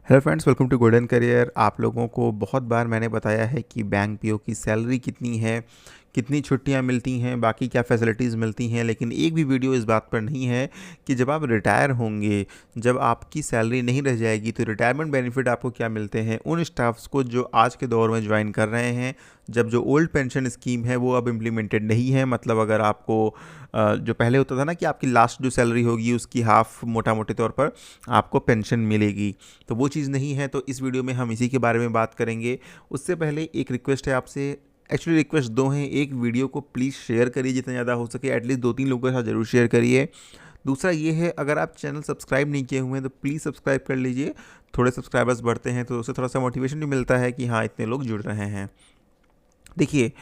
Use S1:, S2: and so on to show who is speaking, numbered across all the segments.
S1: Hello friends, welcome to golden career. आप लोगों को बहुत बार मैंने बताया है कि बैंक पीओ की सैलरी कितनी है, कितनी छुट्टियां मिलती हैं, बाकी क्या फैसिलिटीज़ मिलती हैं, लेकिन एक भी वीडियो इस बात पर नहीं है कि जब आप रिटायर होंगे, जब आपकी सैलरी नहीं रह जाएगी तो रिटायरमेंट बेनिफिट आपको क्या मिलते हैं उन स्टाफ्स को जो आज के दौर में ज्वाइन कर रहे हैं। जब जो ओल्ड पेंशन स्कीम है वो अब इम्प्लीमेंटेड नहीं है, मतलब अगर आपको जो पहले होता था ना कि आपकी लास्ट जो सैलरी होगी उसकी हाफ मोटा मोटे तौर पर आपको पेंशन मिलेगी, तो वो चीज़ नहीं है। तो इस वीडियो में हम इसी के बारे में बात करेंगे। उससे पहले एक रिक्वेस्ट है आपसे, एक्चुअली रिक्वेस्ट दो हैं। एक, वीडियो को प्लीज़ शेयर करिए जितना ज़्यादा हो सके, एटलीस्ट 2-3 लोगों के साथ ज़रूर शेयर करिए। दूसरा ये है, अगर आप चैनल सब्सक्राइब नहीं किए हुए हैं तो प्लीज़ सब्सक्राइब कर लीजिए। थोड़े सब्सक्राइबर्स बढ़ते हैं तो उससे थोड़ा सा मोटिवेशन भी मिलता है कि हाँ, इतने लोग जुड़ रहे हैं। देखिए,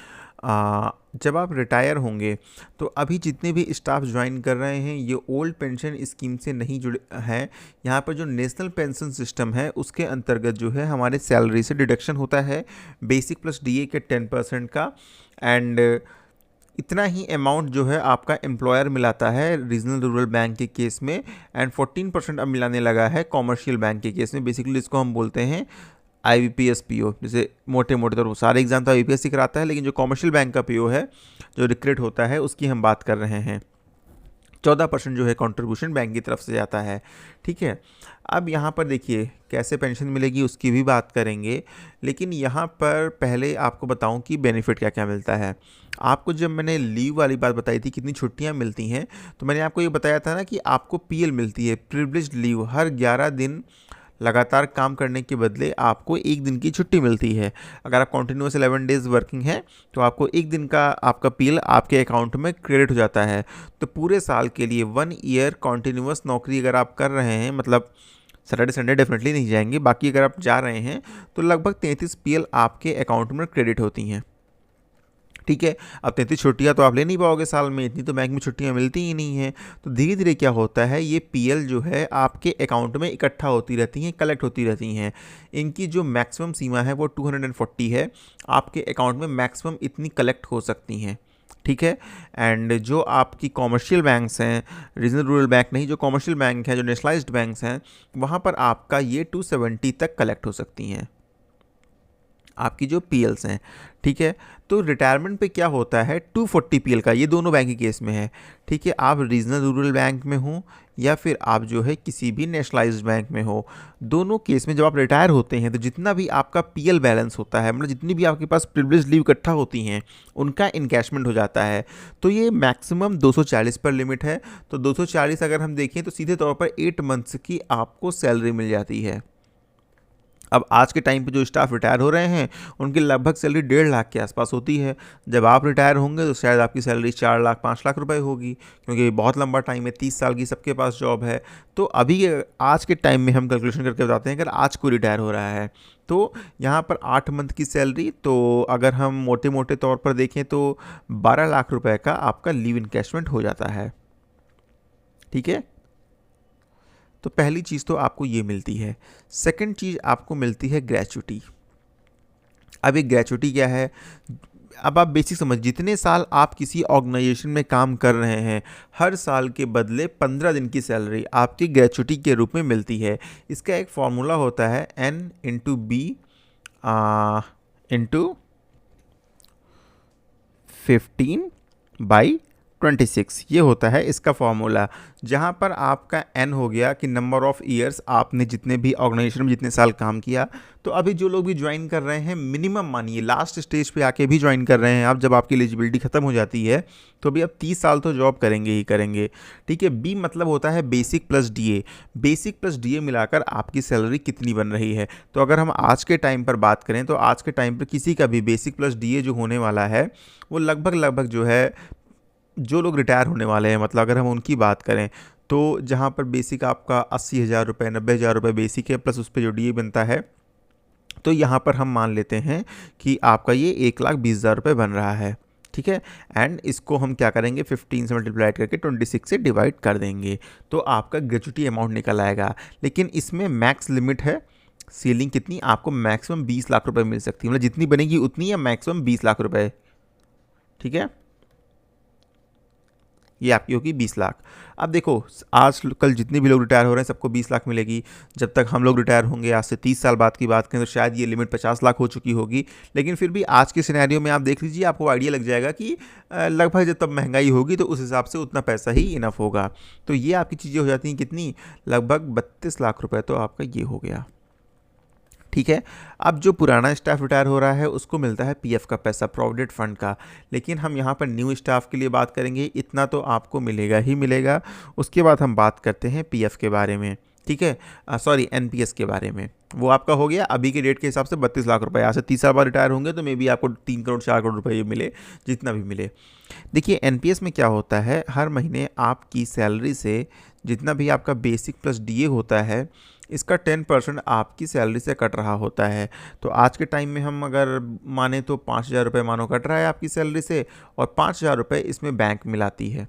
S1: जब आप रिटायर होंगे तो अभी जितने भी स्टाफ ज्वाइन कर रहे हैं ये ओल्ड पेंशन स्कीम से नहीं जुड़े हैं। यहाँ पर जो नेशनल पेंशन सिस्टम है उसके अंतर्गत जो है हमारे सैलरी से डिडक्शन होता है बेसिक प्लस डीए के 10% का, एंड इतना ही अमाउंट जो है आपका एम्प्लॉयर मिलाता है रीजनल रूरल बैंक के केस में, एंड 14% अब मिलाने लगा है कॉमर्शियल बैंक के केस में। बेसिकली इसको हम बोलते हैं IBPS पीओ। जैसे मोटे मोटे तौर पर सारे एग्जाम तो IBPS ही कराता है, लेकिन जो कॉमर्शियल बैंक का पीओ है जो रिक्रूट होता है उसकी हम बात कर रहे हैं। 14% जो है कंट्रीब्यूशन बैंक की तरफ से जाता है। ठीक है, अब यहाँ पर देखिए कैसे पेंशन मिलेगी उसकी भी बात करेंगे, लेकिन यहाँ पर पहले आपको बताऊँ कि बेनिफिट क्या क्या मिलता है। आपको जब मैंने लीव वाली बात बताई थी, कितनी छुट्टियाँ मिलती हैं, तो मैंने आपको ये बताया था ना कि आपको PL मिलती है, प्रिविलेज्ड लीव। हर 11 दिन लगातार काम करने के बदले आपको एक दिन की छुट्टी मिलती है। अगर आप कंटिन्यूस 11 डेज वर्किंग है तो आपको एक दिन का आपका PL आपके अकाउंट में क्रेडिट हो जाता है। तो पूरे साल के लिए 1 ईयर कंटिन्यूस नौकरी अगर आप कर रहे हैं, मतलब सैटरडे संडे डेफिनेटली नहीं जाएंगे, बाकी अगर आप जा रहे हैं तो लगभग 33 PL आपके अकाउंट में क्रेडिट होती हैं। ठीक है, अब 33 छुट्टियाँ तो आप ले नहीं पाओगे साल में, इतनी तो बैंक में छुट्टियाँ मिलती ही नहीं हैं। तो धीरे धीरे क्या होता है, ये PL जो है आपके अकाउंट में इकट्ठा होती रहती हैं, कलेक्ट होती रहती हैं। इनकी जो मैक्सिमम सीमा है वो 240 है, आपके अकाउंट में मैक्सिमम इतनी कलेक्ट हो सकती हैं। ठीक है, एंड जो आपकी कॉमर्शियल बैंक्स हैं, रीजनल रूरल बैंक नहीं, जो कॉमर्शियल बैंक हैं, जो नेशनलाइज्ड बैंक्स हैं, वहाँ पर आपका ये 270 तक कलेक्ट हो सकती हैं आपकी जो PLs हैं। ठीक है, तो रिटायरमेंट पे क्या होता है, 240 PL का, ये दोनों बैंक के केस में है। ठीक है, आप रीजनल रूरल बैंक में हो या फिर आप जो है किसी भी नेशनलाइज्ड बैंक में हो, दोनों केस में जब आप रिटायर होते हैं तो जितना भी आपका PL बैलेंस होता है, मतलब जितनी भी आपके पास प्रिविलेज लीव इकट्ठा होती हैं उनका इनकैशमेंट हो जाता है। तो ये मैक्सिमम 240 पर लिमिट है। तो 240 अगर हम देखें तो सीधे तौर पर 8 मंथ्स की आपको सैलरी मिल जाती है। अब आज के टाइम पे जो स्टाफ रिटायर हो रहे हैं उनकी लगभग सैलरी 1.5 लाख के आसपास होती है। जब आप रिटायर होंगे तो शायद आपकी सैलरी 4 लाख 5 लाख रुपए होगी, क्योंकि बहुत लंबा टाइम है, 30 साल की सबके पास जॉब है। तो अभी आज के टाइम में हम कैलकुलेशन करके बताते हैं, अगर आज कोई रिटायर हो रहा है तो यहाँ पर 8 मंथ की सैलरी, तो अगर हम मोटे मोटे तौर पर देखें तो 12 लाख रुपए का आपका लीव इनकैशमेंट हो जाता है। ठीक है, तो पहली चीज़ तो आपको ये मिलती है। सेकंड चीज़ आपको मिलती है ग्रेचुटी। अब ये ग्रेचुटी क्या है, अब आप बेसिक समझ, जितने साल आप किसी ऑर्गेनाइजेशन में काम कर रहे हैं हर साल के बदले 15 दिन की सैलरी आपकी ग्रेचुटी के रूप में मिलती है। इसका एक फॉर्मूला होता है N/B इंटू 15/26, ये होता है इसका फॉर्मूला। जहाँ पर आपका N हो गया कि नंबर ऑफ़ ईयर्स आपने जितने भी ऑर्गेनाइजेशन में जितने साल काम किया। तो अभी जो लोग भी ज्वाइन कर रहे हैं, मिनिमम मानिए लास्ट स्टेज पे आके भी ज्वाइन कर रहे हैं आप, जब आपकी एलिजिबिलिटी ख़त्म हो जाती है तो भी अब 30 साल तो जॉब करेंगे ही करेंगे। ठीक है, B मतलब होता है basic plus DA। Basic plus DA मिलाकर आपकी सैलरी कितनी बन रही है। तो अगर हम आज के टाइम पर बात करें तो आज के टाइम पर किसी का भी बेसिक प्लस DA जो होने वाला है वो लगभग जो है, जो लोग रिटायर होने वाले हैं, मतलब अगर हम उनकी बात करें तो जहाँ पर बेसिक आपका 80,000 रुपये 90,000 रुपये बेसिक है, प्लस उस पर जो DA बनता है, तो यहाँ पर हम मान लेते हैं कि आपका ये 1,20,000 रुपये बन रहा है। ठीक है, एंड इसको हम क्या करेंगे, 15 से मल्टीप्लाइड करके 26 से डिवाइड कर देंगे तो आपका ग्रेचुटी अमाउंट निकल आएगा। लेकिन इसमें मैक्स लिमिट है, सीलिंग कितनी, आपको मैक्सिमम 20 लाख रुपए मिल सकती है, मतलब जितनी बनेगी उतनी, या मैक्सिमम 20 लाख रुपए। ठीक है, ये आपकी होगी 20 लाख। अब देखो आज कल जितने भी लोग रिटायर हो रहे हैं सबको 20 लाख मिलेगी। जब तक हम लोग रिटायर होंगे आज से 30 साल बाद की बात करें तो शायद ये लिमिट 50 लाख हो चुकी होगी। लेकिन फिर भी आज के सिनेरियो में आप देख लीजिए, आपको आइडिया लग जाएगा कि लगभग जब तब महंगाई होगी तो उस हिसाब से उतना पैसा ही इनफ होगा। तो ये आपकी चीज़ें हो जाती हैं कितनी, लगभग 32 लाख रुपए तो आपका ये हो गया। ठीक है। अब जो पुराना स्टाफ रिटायर हो रहा है उसको मिलता है पीएफ का पैसा, प्रोविडेंट फंड का। लेकिन हम यहाँ पर न्यू स्टाफ के लिए बात करेंगे, इतना तो आपको मिलेगा ही मिलेगा। उसके बाद हम बात करते हैं पीएफ के बारे में, ठीक है, सॉरी एनपीएस के बारे में। वो आपका हो गया अभी के डेट के हिसाब से 32 लाख रुपए। आज से 30 साल बाद रिटायर होंगे तो मे बी आपको 3 करोड़ 4 करोड़ रुपए मिले, जितना भी मिले। देखिए एनपीएस में क्या होता है, हर महीने आपकी सैलरी से जितना भी आपका बेसिक प्लस डीए होता है इसका 10% आपकी सैलरी से कट रहा होता है। तो आज के टाइम में हम अगर माने तो 5,000 रुपये मानो कट रहा है आपकी सैलरी से, और 5,000 रुपये इसमें बैंक मिलाती है।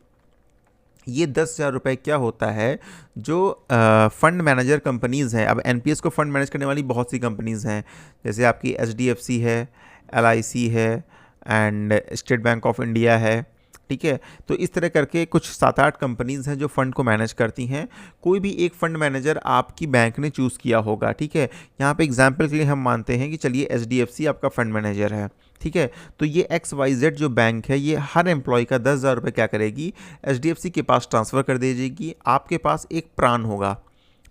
S1: ये 10,000 रुपये क्या होता है, जो फंड मैनेजर कंपनीज़ हैं। अब एनपीएस को फंड मैनेज करने वाली बहुत सी कंपनीज़ हैं, जैसे आपकी एचडीएफसी है, एलआईसी है and state bank of India है, ठीक है। तो इस तरह करके कुछ 7-8 कंपनीज़ हैं जो फ़ंड को मैनेज करती हैं। कोई भी एक फ़ंड मैनेजर आपकी बैंक ने चूज़ किया होगा, ठीक है। यहाँ पे एग्जांपल के लिए हम मानते हैं कि चलिए एचडीएफसी आपका फ़ंड मैनेजर है, ठीक है। तो ये XYZ जो बैंक है ये हर एम्प्लॉय का 10,000 रुपये क्या करेगी, एचडीएफसी के पास ट्रांसफ़र कर दीजिएगी। आपके पास एक प्रान होगा।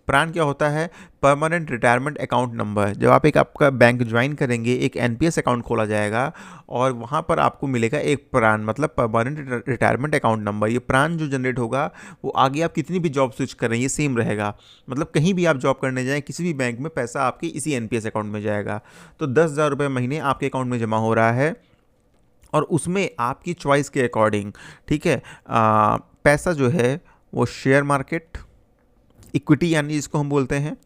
S1: प्रान क्या होता है, परमानेंट रिटायरमेंट अकाउंट नंबर। जब आप एक आपका बैंक ज्वाइन करेंगे एक एनपीएस अकाउंट खोला जाएगा और वहाँ पर आपको मिलेगा एक प्रान, मतलब परमानेंट रिटायरमेंट अकाउंट नंबर। ये प्रान जो जनरेट होगा वो आगे आप कितनी भी जॉब स्विच करें ये सेम रहेगा। मतलब कहीं भी आप जॉब करने जाएँ किसी भी बैंक में पैसा आपके इसी एनपीएस अकाउंट में जाएगा। तो 10,000 रुपये महीने आपके अकाउंट में जमा हो रहा है और उसमें आपकी चॉइस के अकॉर्डिंग, ठीक है, पैसा जो है वो शेयर मार्केट, इक्विटी यानी जिसको हम बोलते हैं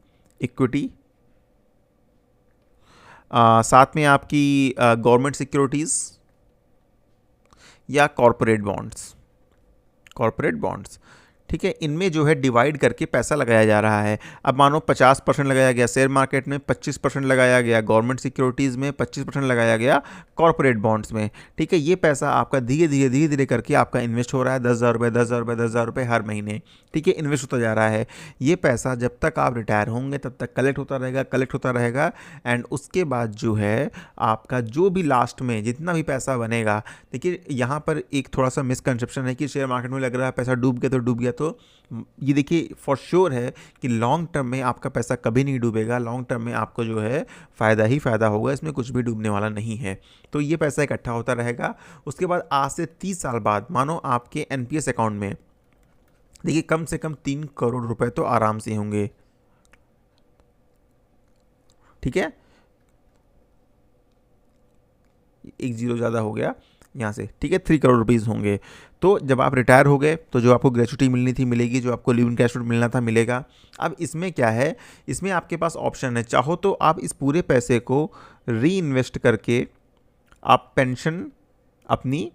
S1: इक्विटी, साथ में आपकी गवर्नमेंट सिक्योरिटीज़ या कॉरपोरेट बॉन्ड्स, ठीक है, इनमें जो है डिवाइड करके पैसा लगाया जा रहा है। अब मानो 50% लगाया गया शेयर मार्केट में, 25% लगाया गया गवर्नमेंट सिक्योरिटीज़ में, 25% लगाया गया कॉर्पोरेट बॉन्ड्स में, ठीक है। ये पैसा आपका धीरे धीरे करके आपका इन्वेस्ट हो रहा है, 10,000 रुपये 10,000 रुपये 10,000 रुपये हर महीने, ठीक है, इन्वेस्ट होता जा रहा है। ये पैसा जब तक आप रिटायर होंगे तब तक कलेक्ट होता रहेगा एंड उसके बाद जो है आपका जो भी लास्ट में जितना भी पैसा बनेगा। देखिए यहाँ पर एक थोड़ा सा मिसकंसेप्शन है कि शेयर मार्केट में लग रहा है पैसा डूब गया, तो ये देखिए फॉर श्योर है कि लॉन्ग टर्म में आपका पैसा कभी नहीं डूबेगा। लॉन्ग टर्म में आपको जो है फ़ायदा ही फ़ायदा होगा, इसमें कुछ भी डूबने वाला नहीं है। तो ये पैसा इकट्ठा होता रहेगा। उसके बाद आज से 30 साल बाद मानो आपके एनपीएस अकाउंट में देखिए कम से कम 3 करोड़ रुपए तो आराम से होंगे, ठीक है, एक जीरो ज़्यादा हो गया यहाँ से, ठीक है, 3 करोड़ रुपीज़ होंगे। तो जब आप रिटायर हो गए तो जो आपको ग्रेच्युटी मिलनी थी मिलेगी, जो आपको लिव इन कैश मिलना था मिलेगा। अब इसमें क्या है, इसमें आपके पास ऑप्शन है, चाहो तो आप इस पूरे पैसे को री इन्वेस्ट करके आप पेंशन अपनी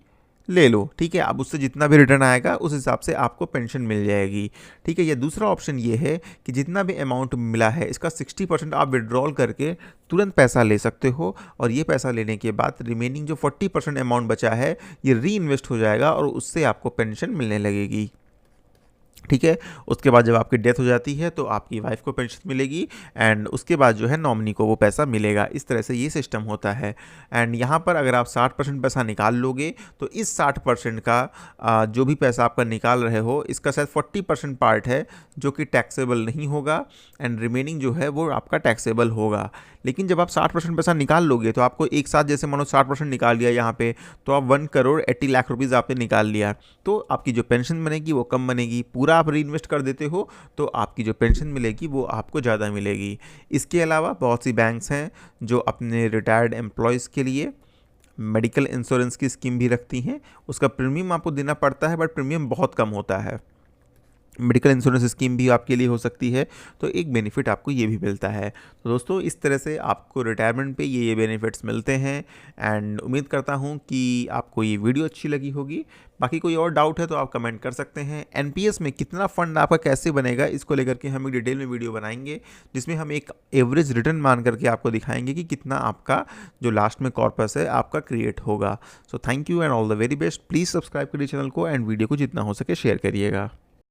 S1: ले लो, ठीक है। अब उससे जितना भी रिटर्न आएगा उस हिसाब से आपको पेंशन मिल जाएगी, ठीक है। या दूसरा ऑप्शन ये है कि जितना भी अमाउंट मिला है इसका 60% आप विड्रॉल करके तुरंत पैसा ले सकते हो और ये पैसा लेने के बाद रिमेनिंग जो 40% अमाउंट बचा है ये री इन्वेस्ट हो जाएगा और उससे आपको पेंशन मिलने लगेगी, ठीक है। उसके बाद जब आपकी डेथ हो जाती है तो आपकी वाइफ को पेंशन मिलेगी एंड उसके बाद जो है नॉमिनी को वो पैसा मिलेगा। इस तरह से ये सिस्टम होता है। एंड यहाँ पर अगर आप 60% पैसा निकाल लोगे तो इस 60% का जो भी पैसा आपका निकाल रहे हो इसका शायद 40% पार्ट है जो कि टैक्सेबल नहीं होगा एंड रिमेनिंग जो है वो आपका टैक्सेबल होगा। लेकिन जब आप 60% पैसा निकाल लोगे तो आपको एक साथ जैसे मानो 60% निकाल लिया यहाँ पे तो आप 1 करोड़ 80 लाख रुपीज़ आपने निकाल लिया, तो आपकी जो पेंशन बनेगी वो कम बनेगी। पूरा आप री इन्वेस्ट कर देते हो तो आपकी जो पेंशन मिलेगी वो आपको ज़्यादा मिलेगी। इसके अलावा बहुत सी बैंक्स हैं जो अपने रिटायर्ड एम्प्लॉयज़ के लिए मेडिकल इंश्योरेंस की स्कीम भी रखती हैं। उसका प्रीमियम आपको देना पड़ता है बट प्रीमियम बहुत कम होता है, मेडिकल इंश्योरेंस स्कीम भी आपके लिए हो सकती है, तो एक बेनिफिट आपको ये भी मिलता है। तो दोस्तों इस तरह से आपको रिटायरमेंट पे ये बेनिफिट्स मिलते हैं। एंड उम्मीद करता हूँ कि आपको ये वीडियो अच्छी लगी होगी। बाकी कोई और डाउट है तो आप कमेंट कर सकते हैं। एनपीएस में कितना फ़ंड आपका कैसे बनेगा, इसको लेकर के हम एक डिटेल में वीडियो बनाएंगे, जिसमें हम एक एवरेज रिटर्न मान करके आपको दिखाएंगे कि कितना आपका जो लास्ट में कॉर्पस है आपका क्रिएट होगा। So thank you and all the very best. Please subscribe करिए चैनल को एंड वीडियो को जितना हो सके शेयर करिएगा।